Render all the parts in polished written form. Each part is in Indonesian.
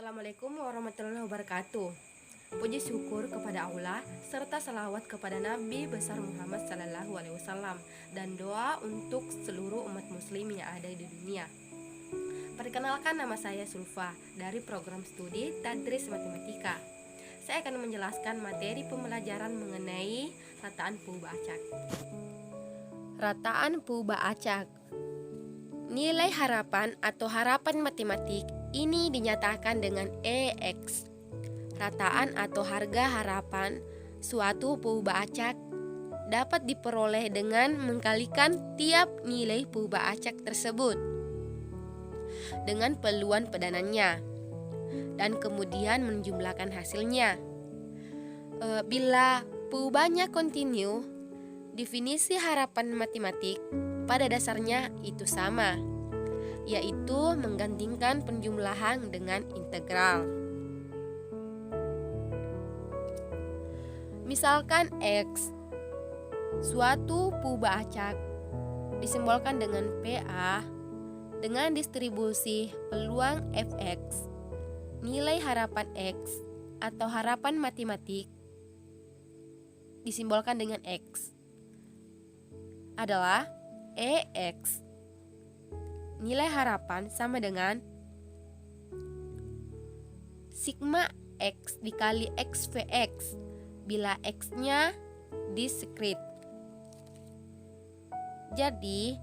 Assalamualaikum warahmatullahi wabarakatuh. Puji syukur kepada Allah serta salawat kepada Nabi besar Muhammad Sallallahu Alaihi Wasallam dan doa untuk seluruh umat muslim yang ada di dunia. Perkenalkan, nama saya Sulfa dari program studi Tadris Matematika. Saya akan menjelaskan materi pembelajaran mengenai rataan Puba Acak. Rataan Puba Acak. Nilai harapan atau harapan matematik ini dinyatakan dengan EX. Rataan atau harga harapan suatu Puba Acak dapat diperoleh dengan mengkalikan tiap nilai Puba Acak tersebut dengan peluang pedanannya dan kemudian menjumlahkan hasilnya. Bila Pubanya kontinu, definisi harapan matematik pada dasarnya itu sama, yaitu menggandingkan penjumlahan dengan integral. Misalkan X, suatu Puba Acak disimbolkan dengan PA dengan distribusi peluang Fx. Nilai harapan X atau harapan matematik disimbolkan dengan X adalah EX. Nilai harapan sama dengan sigma X dikali XVX bila X-nya diskrit. Jadi,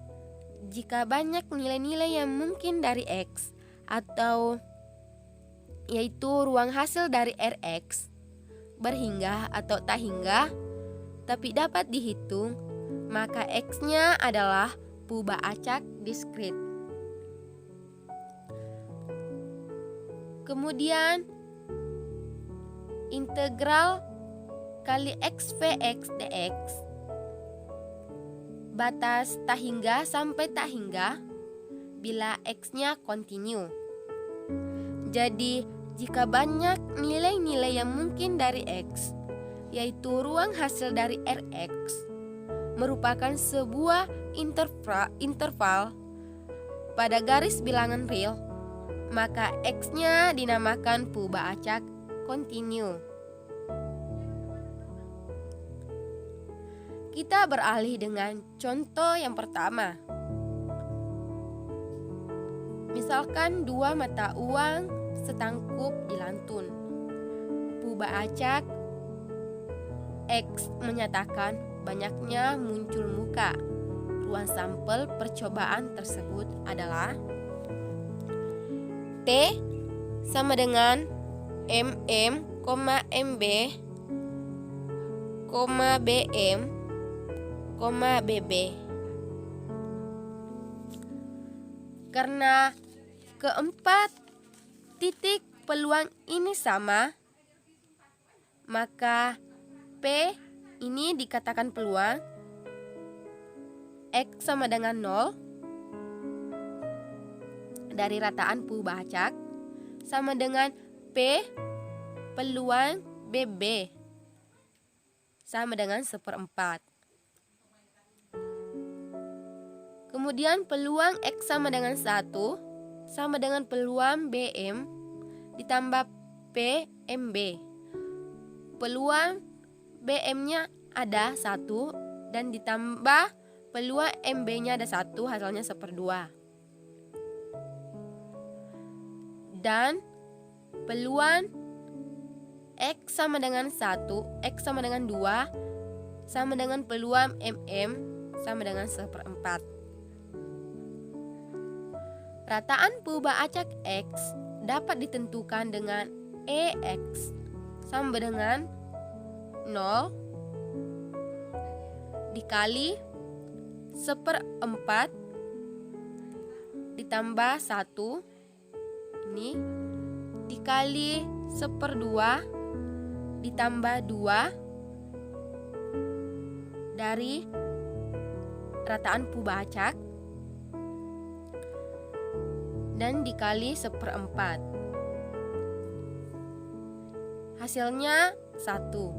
jika banyak nilai-nilai yang mungkin dari X atau yaitu ruang hasil dari Rx berhingga atau tak hingga tapi dapat dihitung, maka X-nya adalah Puba Acak diskrit. Kemudian integral kali XVX dx batas tak hingga sampai tak hingga bila X-nya kontinu. Jadi jika banyak nilai-nilai yang mungkin dari X, yaitu ruang hasil dari Rx merupakan sebuah interval pada garis bilangan real, maka X-nya dinamakan Puba Acak kontinu. Kita beralih dengan contoh yang pertama. Misalkan dua mata uang setangkup dilantun. Puba Acak X menyatakan banyaknya muncul muka. Ruang sampel percobaan tersebut adalah T sama dengan MM, MB, BM, BB. Karena keempat titik peluang ini sama, maka P ini dikatakan peluang, X sama dengan 0 dari rataan Puba Acak sama dengan P peluang BB sama dengan 1/4. Kemudian peluang X sama dengan 1 sama dengan peluang BM ditambah PMB. Peluang BM-nya ada 1 dan ditambah peluang MB-nya ada 1, hasilnya 1/2. Dan peluang X sama dengan 1, X sama dengan 2 sama dengan peluang MM sama dengan 1/4. Rataan Puba Acak X dapat ditentukan dengan EX sama dengan 0 dikali 1/4 ditambah 1 ini dikali 1/2 ditambah 2 dari rataan Puba Acak dan dikali 1/4. Hasilnya 1.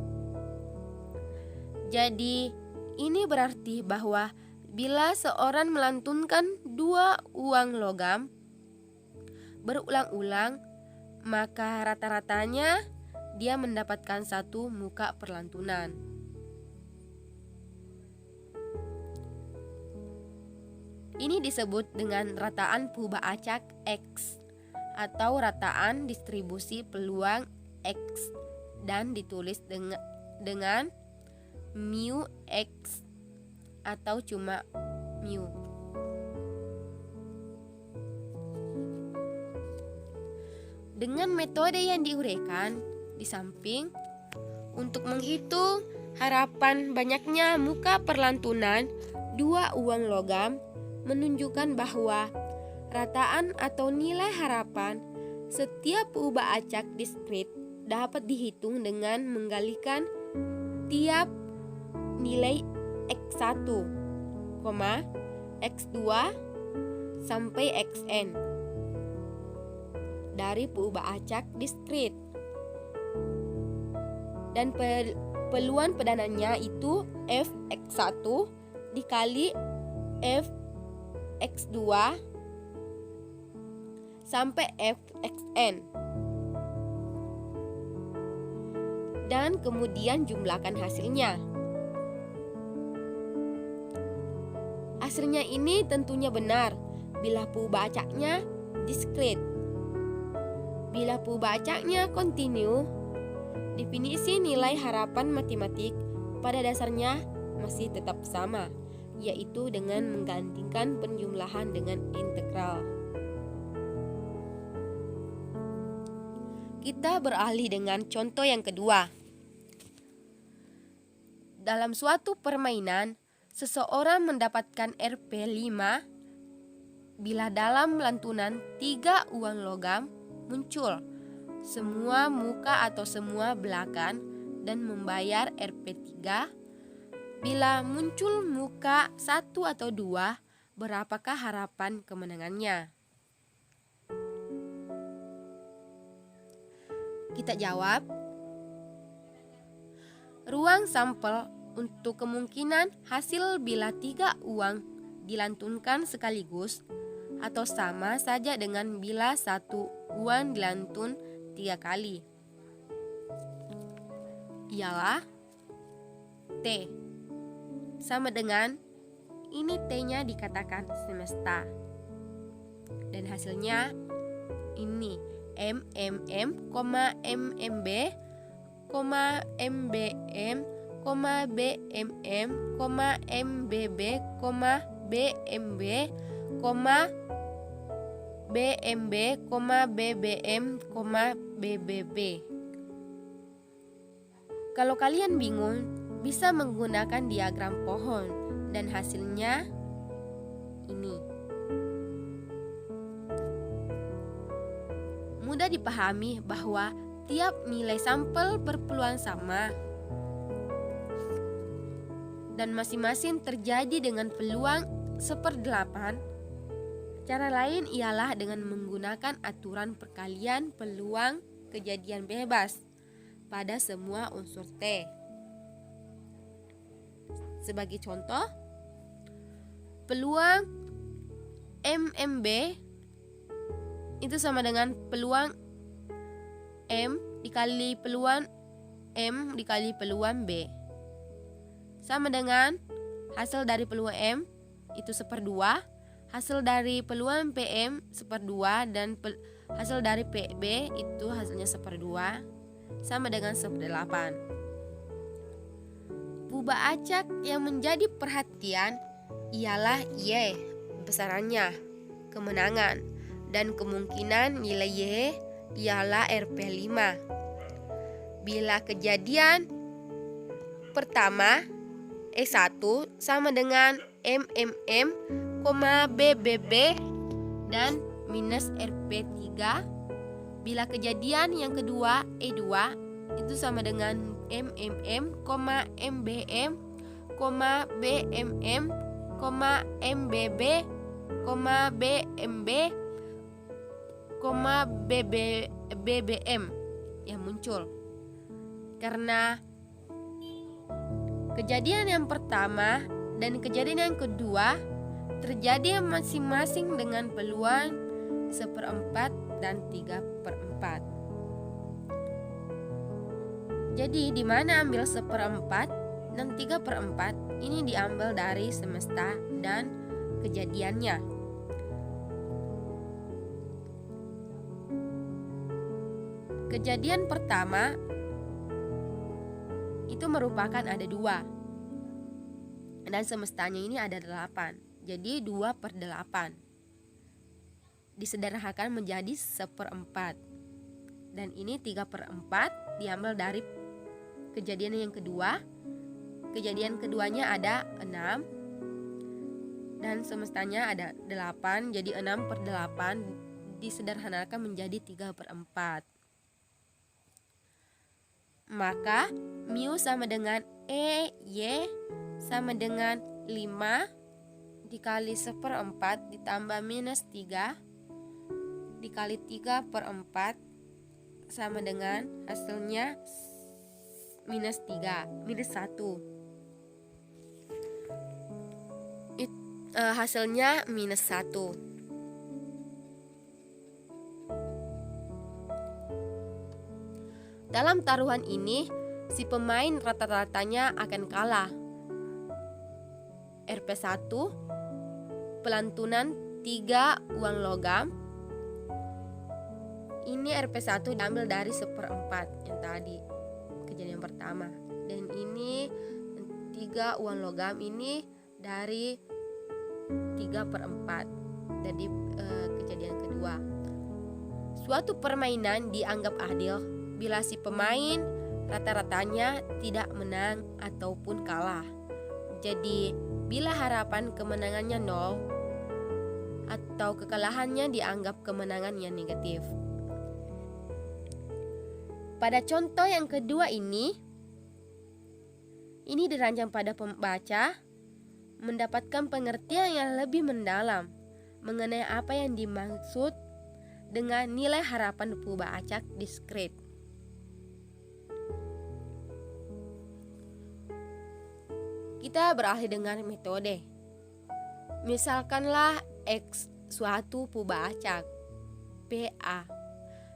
Jadi ini berarti bahwa bila seorang melantunkan 2 uang logam berulang-ulang, maka rata-ratanya dia mendapatkan 1 muka perlantunan. Ini disebut dengan rataan puba acak X atau rataan distribusi peluang X dan ditulis dengan mu X atau cuma mu. Dengan metode yang diuraikan di samping, untuk menghitung harapan banyaknya muka perlantunan 2 uang logam menunjukkan bahwa rataan atau nilai harapan setiap puba acak diskrit dapat dihitung dengan menggalikan tiap nilai X1, X2 sampai Xn dari puba acak diskrit. Dan peluang pedanannya itu Fx1 dikali Fx2 sampai Fxn. Dan kemudian jumlahkan hasilnya. Hasilnya ini tentunya benar bila puba acaknya diskrit. Bila puba acaknya kontinu, definisi nilai harapan matematik pada dasarnya masih tetap sama, yaitu dengan menggantikan penjumlahan dengan integral. Kita beralih dengan contoh yang kedua. Dalam suatu permainan, seseorang mendapatkan Rp5 bila dalam lantunan 3 uang logam muncul semua muka atau semua belakang dan membayar Rp3. Bila muncul muka 1 atau 2, berapakah harapan kemenangannya? Kita jawab. Ruang sampel untuk kemungkinan hasil bila 3 uang dilantunkan sekaligus atau sama saja dengan bila 1 uang dilantun 3 kali ialah T sama dengan ini T-nya dikatakan semesta dan hasilnya ini MMM, MMB, MBM, BMM, MBB, BMB, BMB, BBM, BBB. Kalau kalian bingung, bisa menggunakan diagram pohon dan hasilnya ini. Mudah dipahami bahwa tiap nilai sampel berpeluang sama dan masing-masing terjadi dengan peluang 1/8. Cara lain ialah dengan menggunakan aturan perkalian peluang kejadian bebas pada semua unsur T. Sebagai contoh, peluang MMB itu sama dengan peluang M dikali peluang M dikali peluang B. Sama dengan hasil dari peluang M itu 1/2, hasil dari peluang PM 1/2 dan hasil dari PB itu hasilnya 1/2 sama dengan 1/8. Puba acak yang menjadi perhatian ialah Y besarannya, kemenangan, dan kemungkinan nilai Y ialah Rp5. Bila kejadian pertama E1 sama dengan MMM, BBB dan minus Rp3. Bila kejadian yang kedua E2 itu sama dengan MMM, MBM, BMM, MBB, BMB, BBM yang muncul. Karena kejadian yang pertama dan kejadian yang kedua terjadi masing-masing dengan peluang 1/4 dan 3/4. Jadi di mana ambil 1/4 dan 3/4 ini diambil dari semesta dan kejadiannya. Kejadian pertama itu merupakan ada 2 dan semestanya ini ada 8. Jadi 2/8 disederhanakan menjadi 1/4 dan ini 3/4 diambil dari kejadian yang kedua. Kejadian keduanya ada 6 dan semestanya ada 8. Jadi 6/8 disederhanakan menjadi 3/4. Maka mu sama dengan Y sama dengan 5 dikali 1/4 ditambah minus 3 dikali 3/4 sama dengan hasilnya minus 1. Hasilnya minus 1. Dalam taruhan ini, si pemain rata-ratanya akan kalah. RP1, pelantunan 3 uang logam. Ini RP1 diambil dari 1/4 yang tadi, kejadian pertama. Dan ini 3 uang logam ini dari 3/4 dari kejadian kedua. Suatu permainan dianggap adil bila si pemain rata-ratanya tidak menang ataupun kalah. Jadi, bila harapan kemenangannya 0 atau kekalahannya dianggap kemenangan yang negatif. Pada contoh yang kedua ini dirancang pada pembaca mendapatkan pengertian yang lebih mendalam mengenai apa yang dimaksud dengan nilai harapan purba acak diskrit. Kita beralih dengan metode. Misalkanlah X suatu purba acak PA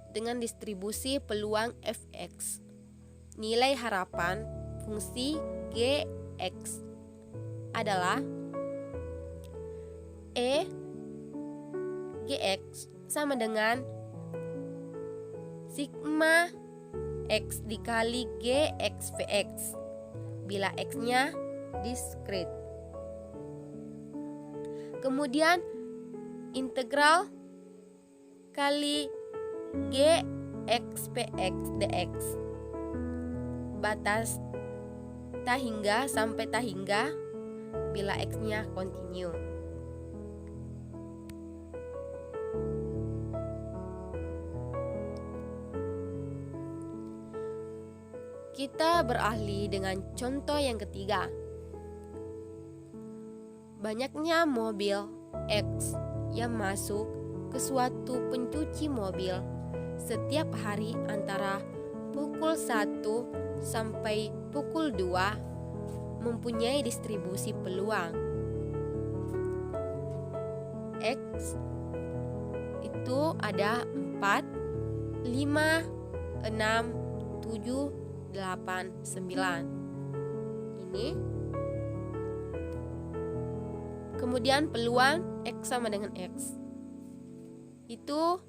dengan distribusi peluang Fx. Nilai harapan fungsi Gx adalah Gx sama dengan sigma X dikali Gx Vx bila X-nya diskrit. Kemudian integral kali Gx Px dx batas tahingga sampai tahingga bila X-nya kontinu. Kita beralih dengan contoh yang ketiga. Banyaknya mobil X yang masuk ke suatu pencuci mobil setiap hari antara pukul 1 sampai pukul 2 mempunyai distribusi peluang. X itu ada 4, 5, 6, 7, 8, 9. Ini. Kemudian peluang X sama dengan X. Itu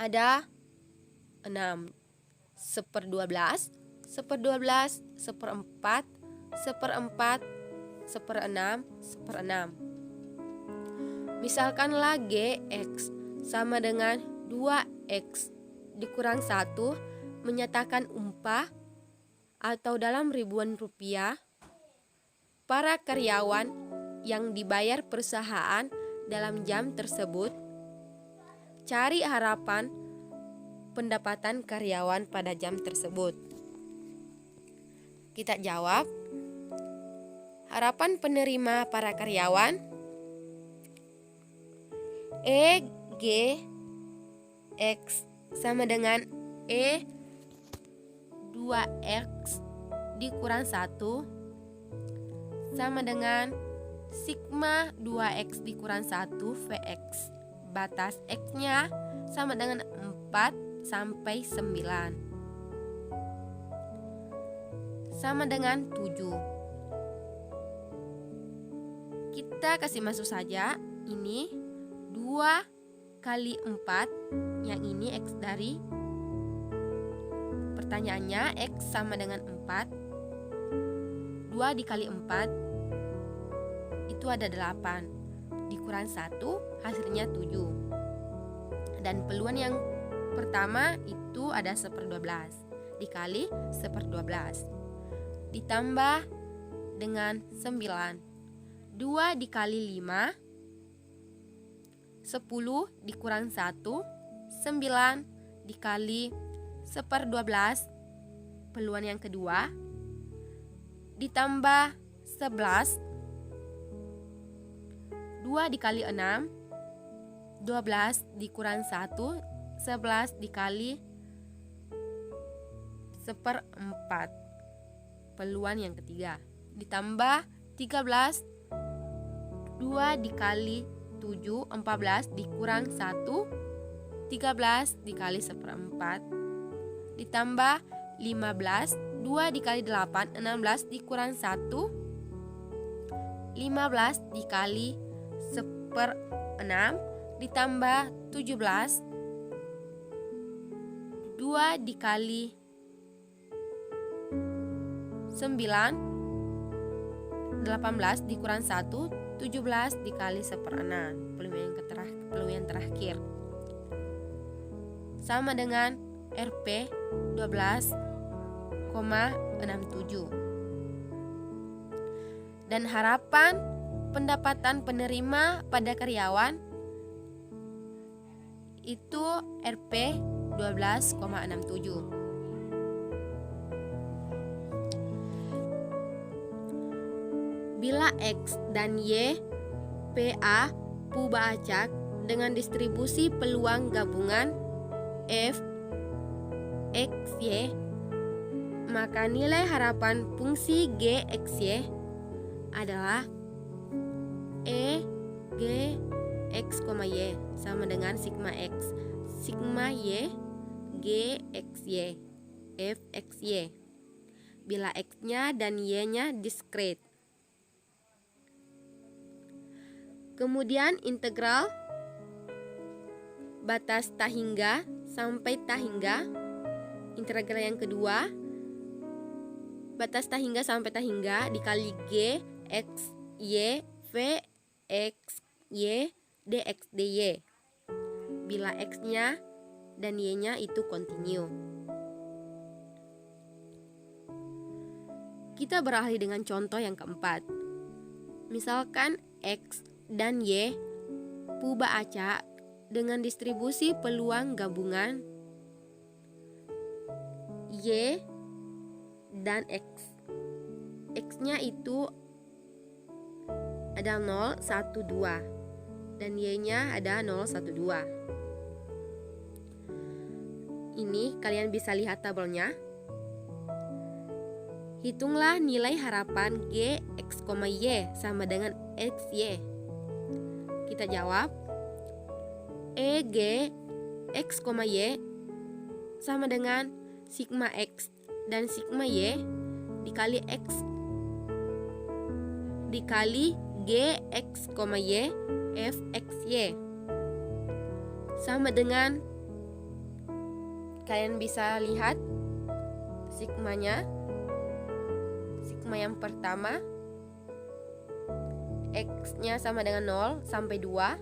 ada 6, 1/12, 1/12, 1/4, 1/4, 1/6, 1/6. Misalkanlah Gx sama dengan 2X dikurang 1 menyatakan umpah atau dalam ribuan rupiah para karyawan yang dibayar perusahaan dalam jam tersebut. Cari harapan pendapatan karyawan pada jam tersebut. Kita jawab. Harapan penerima para karyawan Gx sama dengan 2X dikurang 1 sama dengan sigma 2X dikurang 1 Vx. Batas X-nya sama dengan 4 sampai 9. sama dengan 7. Kita kasih masuk saja. Ini 2 kali 4. Yang ini X dari pertanyaannya. X sama dengan 4. 2 dikali 4 itu ada 8. Dikurang 1 hasilnya 7. Dan peluang yang pertama itu ada 1/12 dikali 1/12 ditambah dengan 9. 2 dikali 5 10 dikurang 1 9 dikali 1/12 peluang yang kedua ditambah 11. 2 dikali 6 12 dikurang 1 11 dikali 1/4 peluang yang ketiga ditambah 13. 2 dikali 7 14 dikurang 1 13 dikali 1/4 ditambah 15. 2 dikali 8 16 dikurang 1 15 dikali 1/6 ditambah 17. 2 dikali 9 18 dikurang 1 17 dikali 1/6 peluang yang terakhir sama dengan Rp 12,67. Dan harapan pendapatan penerima pada karyawan itu Rp 12,67. Bila X dan Y PA puba acak dengan distribusi peluang gabungan F X Y, maka nilai harapan fungsi G X Y adalah E G X, Y sama dengan sigma X sigma Y G X Y F X Y bila X-nya dan Y-nya diskret. Kemudian integral batas tak hingga sampai tak hingga. Integral yang kedua batas tak hingga sampai tak hingga dikali G X Y V X Y dx dy bila X-nya dan Y-nya itu kontinu. Kita beralih dengan contoh yang keempat. Misalkan X dan Y puba acak dengan distribusi peluang gabungan Y dan X. X-nya itu ada 0, 1, 2 dan Y-nya ada 0, 1, 2. Ini kalian bisa lihat tabelnya. Hitunglah nilai harapan G X, Y sama dengan X, Y. Kita jawab E G X, Y sama dengan sigma X dan sigma Y dikali X dikali G X, Y F X, Y sama dengan, kalian bisa lihat sigmanya. Sigma yang pertama X-nya sama dengan 0 sampai 2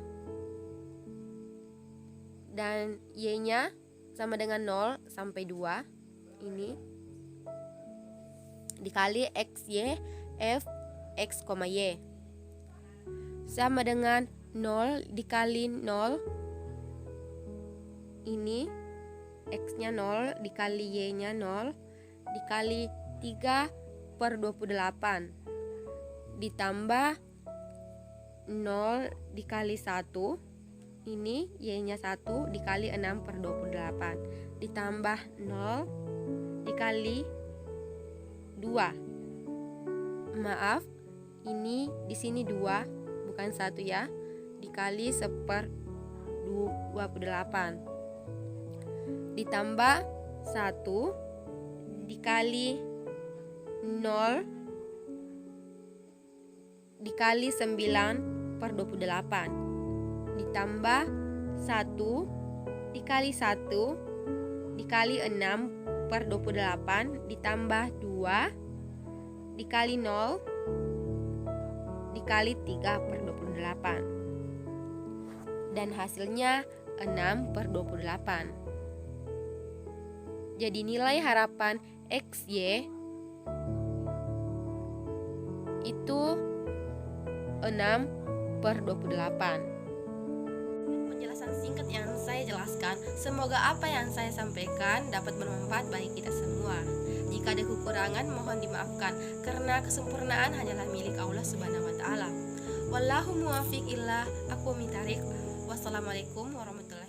dan Y-nya sama dengan 0 sampai 2. Ini dikali X, Y F X, Y sama dengan 0 dikali 0. Ini X-nya 0 dikali Y-nya 0 dikali 3/28 ditambah 0 dikali 1. Ini Y-nya 1 dikali 6/28 ditambah 0 dikali 2. Maaf, ini di sini 2 bukan 1 ya. Dikali 1/28 ditambah 1 dikali 0 dikali 9 per 28 ditambah 1 dikali 1 dikali 6 per 28 ditambah 2 dikali 0 dikali 3 per 28 dan hasilnya 6 per 28. Jadi nilai harapan XY itu 6 per 28. Penjelasan singkat yang saya jelaskan, semoga apa yang saya sampaikan dapat bermanfaat bagi kita semua. Jika ada kekurangan mohon dimaafkan karena kesempurnaan hanyalah milik Allah Subhanahu wa taala. Wallahu muwaffiq ila aqwamit thariq. Wassalamualaikum warahmatullahi wabarakatuh.